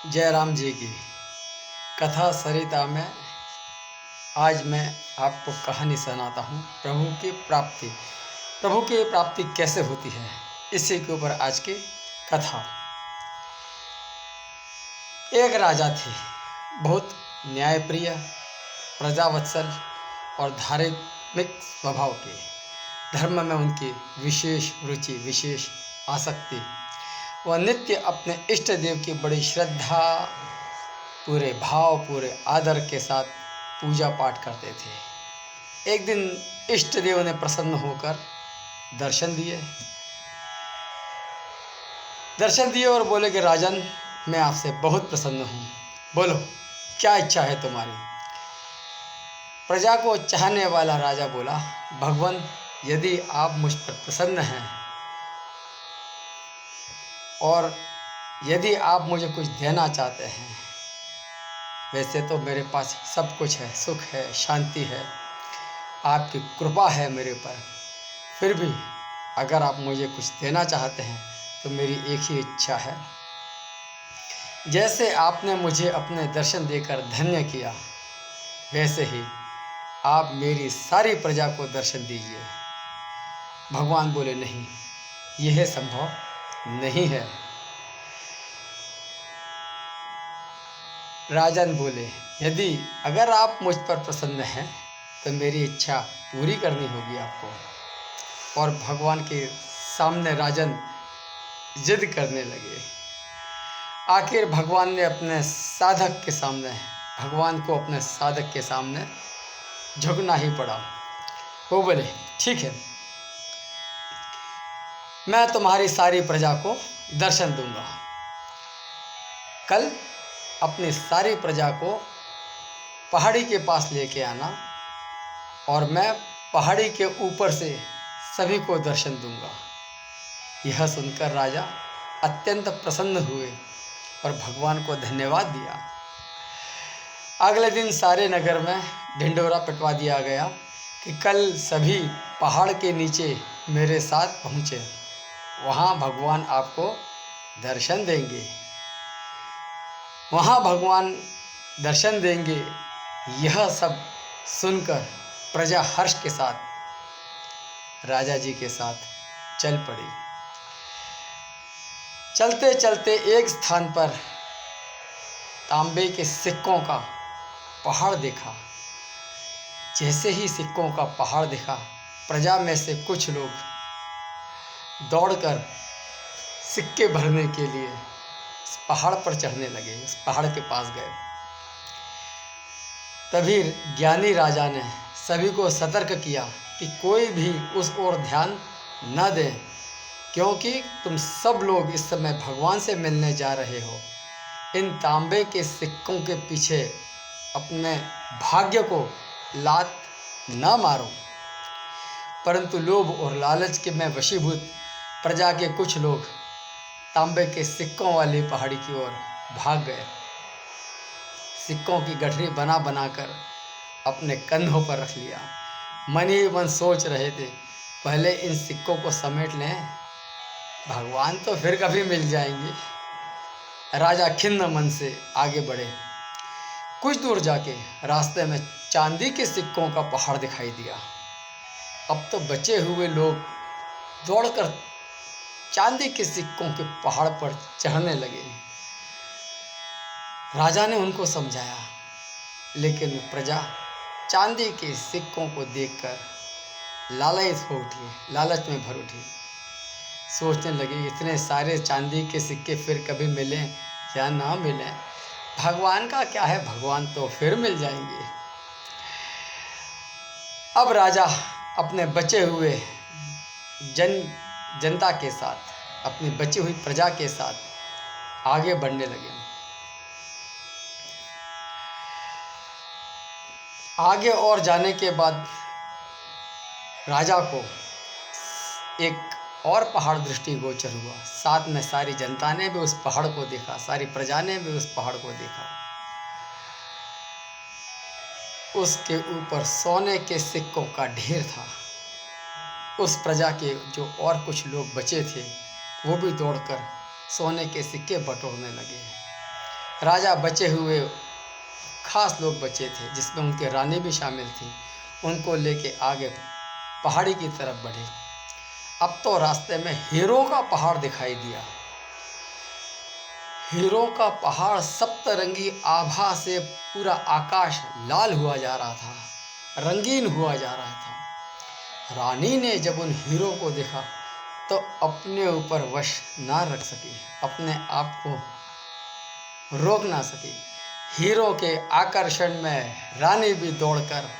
जयराम जी की कथा सरिता में आज मैं आपको कहानी सुनाता हूँ प्रभु की प्राप्ति कैसे होती है, इसी के ऊपर आज की कथा। एक राजा थे, बहुत न्यायप्रिय, प्रजावत्सल और धार्मिक स्वभाव के। धर्म में उनकी विशेष रुचि, विशेष आसक्ति। वह नित्य अपने इष्ट देव की बड़ी श्रद्धा, पूरे भाव, पूरे आदर के साथ पूजा पाठ करते थे। एक दिन इष्ट देव ने प्रसन्न होकर दर्शन दिए और बोले कि राजन, मैं आपसे बहुत प्रसन्न हूँ, बोलो क्या इच्छा है तुम्हारी। प्रजा को चाहने वाला राजा बोला, भगवान, यदि आप मुझ पर प्रसन्न हैं और यदि आप मुझे कुछ देना चाहते हैं, वैसे तो मेरे पास सब कुछ है, सुख है, शांति है, आपकी कृपा है मेरे पर। फिर भी अगर आप मुझे कुछ देना चाहते हैं तो मेरी एक ही इच्छा है, जैसे आपने मुझे अपने दर्शन देकर धन्य किया, वैसे ही आप मेरी सारी प्रजा को दर्शन दीजिए। भगवान बोले, नहीं, यह संभव नहीं है। राजन बोले, यदि अगर आप मुझ पर प्रसन्न हैं तो मेरी इच्छा पूरी करनी होगी आपको। और भगवान के सामने राजन जिद करने लगे। आखिर भगवान को अपने साधक के सामने झुकना ही पड़ा। वो बोले, ठीक है, मैं तुम्हारी सारी प्रजा को दर्शन दूंगा। कल अपनी सारी प्रजा को पहाड़ी के पास लेके आना और मैं पहाड़ी के ऊपर से सभी को दर्शन दूंगा। यह सुनकर राजा अत्यंत प्रसन्न हुए और भगवान को धन्यवाद दिया। अगले दिन सारे नगर में ढिंढोरा पिटवा दिया गया कि कल सभी पहाड़ के नीचे मेरे साथ पहुँचे, वहाँ भगवान आपको दर्शन देंगे, वहाँ भगवान दर्शन देंगे। यह सब सुनकर प्रजा हर्ष के साथ राजा जी के साथ चल पड़ी। चलते चलते एक स्थान पर तांबे के सिक्कों का पहाड़ देखा। जैसे ही सिक्कों का पहाड़ दिखा, प्रजा में से कुछ लोग दौड़कर सिक्के भरने के लिए इस पहाड़ पर चढ़ने लगे, इस पहाड़ के पास गए। तभी ज्ञानी राजा ने सभी को सतर्क किया कि कोई भी उस ओर ध्यान न दें, क्योंकि तुम सब लोग इस समय भगवान से मिलने जा रहे हो। इन तांबे के सिक्कों के पीछे अपने भाग्य को लात न मारो। परंतु लोभ और लालच के में वशीभूत प्रजा के कुछ लोग तांबे के सिक्कों वाली पहाड़ी की ओर भाग गए। सिक्कों की गठरी बना बनाकर अपने कंधों पर रख लिया। मन ही मन सोच रहे थे, पहले इन सिक्कों को समेट लें, भगवान तो फिर कभी मिल जाएंगे। राजा खिन्न मन से आगे बढ़े। कुछ दूर जाके रास्ते में चांदी के सिक्कों का पहाड़ दिखाई दिया। अब तो बचे हुए लोग दौड़कर चांदी के सिक्कों के पहाड़ पर चढ़ने लगे। राजा ने उनको समझाया, लेकिन प्रजा चांदी के सिक्कों को देखकर लालच में भर उठी। सोचने लगे, इतने सारे चांदी के सिक्के फिर कभी मिलें या ना मिलें, भगवान का क्या है, भगवान तो फिर मिल जाएंगे। अब राजा अपने बचे हुए जनता के साथ, अपनी बची हुई प्रजा के साथ आगे बढ़ने लगे। आगे और जाने के बाद राजा को एक और पहाड़ दृष्टिगोचर हुआ। साथ में सारी जनता ने भी उस पहाड़ को देखा, सारी प्रजा ने भी उस पहाड़ को देखा। उसके ऊपर सोने के सिक्कों का ढेर था। उस प्रजा के जो और कुछ लोग बचे थे, वो भी दौड़कर सोने के सिक्के बटोरने लगे। राजा बचे हुए खास लोग बचे थे, जिसमें उनके रानी भी शामिल थी, उनको लेके आगे पहाड़ी की तरफ बढ़े। अब तो रास्ते में हीरों का पहाड़ दिखाई दिया। हीरों का पहाड़ सप्तरंगी आभा से पूरा आकाश लाल हुआ जा रहा था, रंगीन हुआ जा रहा था। रानी ने जब उन हीरों को देखा तो अपने ऊपर वश ना रख सकी, अपने आप को रोक ना सकी। हीरों के आकर्षण में रानी भी दौड़कर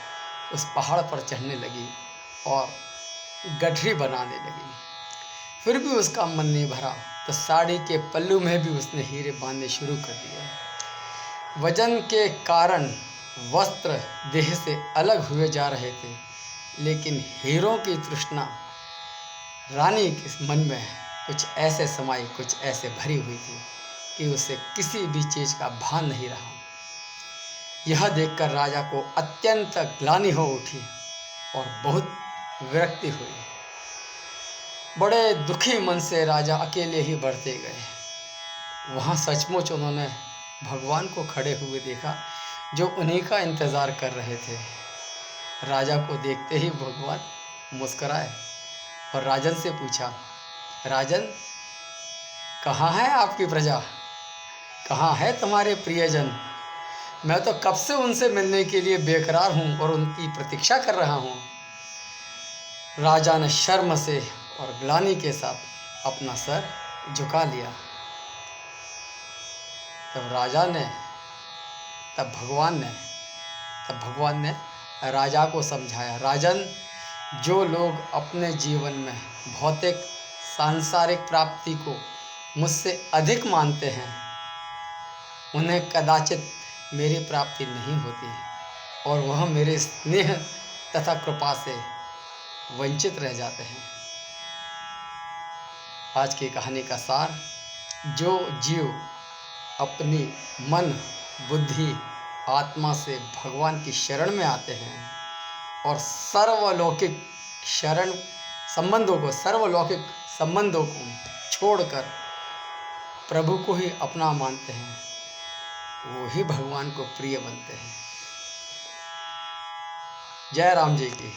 उस पहाड़ पर चढ़ने लगी और गठरी बनाने लगी। फिर भी उसका मन नहीं भरा तो साड़ी के पल्लू में भी उसने हीरे बांधने शुरू कर दिए। वजन के कारण वस्त्र देह से अलग हुए जा रहे थे, लेकिन हीरों की तृष्णा रानी के मन में कुछ ऐसे समाई, कुछ ऐसे भरी हुई थी कि उसे किसी भी चीज़ का भान नहीं रहा। यह देखकर राजा को अत्यंत ग्लानि हो उठी और बहुत विरक्ति हुई। बड़े दुखी मन से राजा अकेले ही बढ़ते गए। वहाँ सचमुच उन्होंने भगवान को खड़े हुए देखा, जो उन्हीं का इंतज़ार कर रहे थे। राजा को देखते ही भगवान मुस्कराए और राजन से पूछा, राजन, कहाँ है आपकी प्रजा, कहाँ है तुम्हारे प्रियजन? मैं तो कब से उनसे मिलने के लिए बेकरार हूँ और उनकी प्रतीक्षा कर रहा हूँ। राजा ने शर्म से और ग्लानि के साथ अपना सर झुका लिया। तब भगवान ने राजा को समझाया, राजन, जो लोग अपने जीवन में भौतिक सांसारिक प्राप्ति को मुझसे अधिक मानते हैं, उन्हें कदाचित मेरी प्राप्ति नहीं होती और वह मेरे स्नेह तथा कृपा से वंचित रह जाते हैं। आज की कहानी का सार, जो जीव अपनी मन, बुद्धि, आत्मा से भगवान की शरण में आते हैं और सर्वलौकिक संबंधों को छोड़कर प्रभु को ही अपना मानते हैं, वो ही भगवान को प्रिय बनते हैं। जय राम जी की।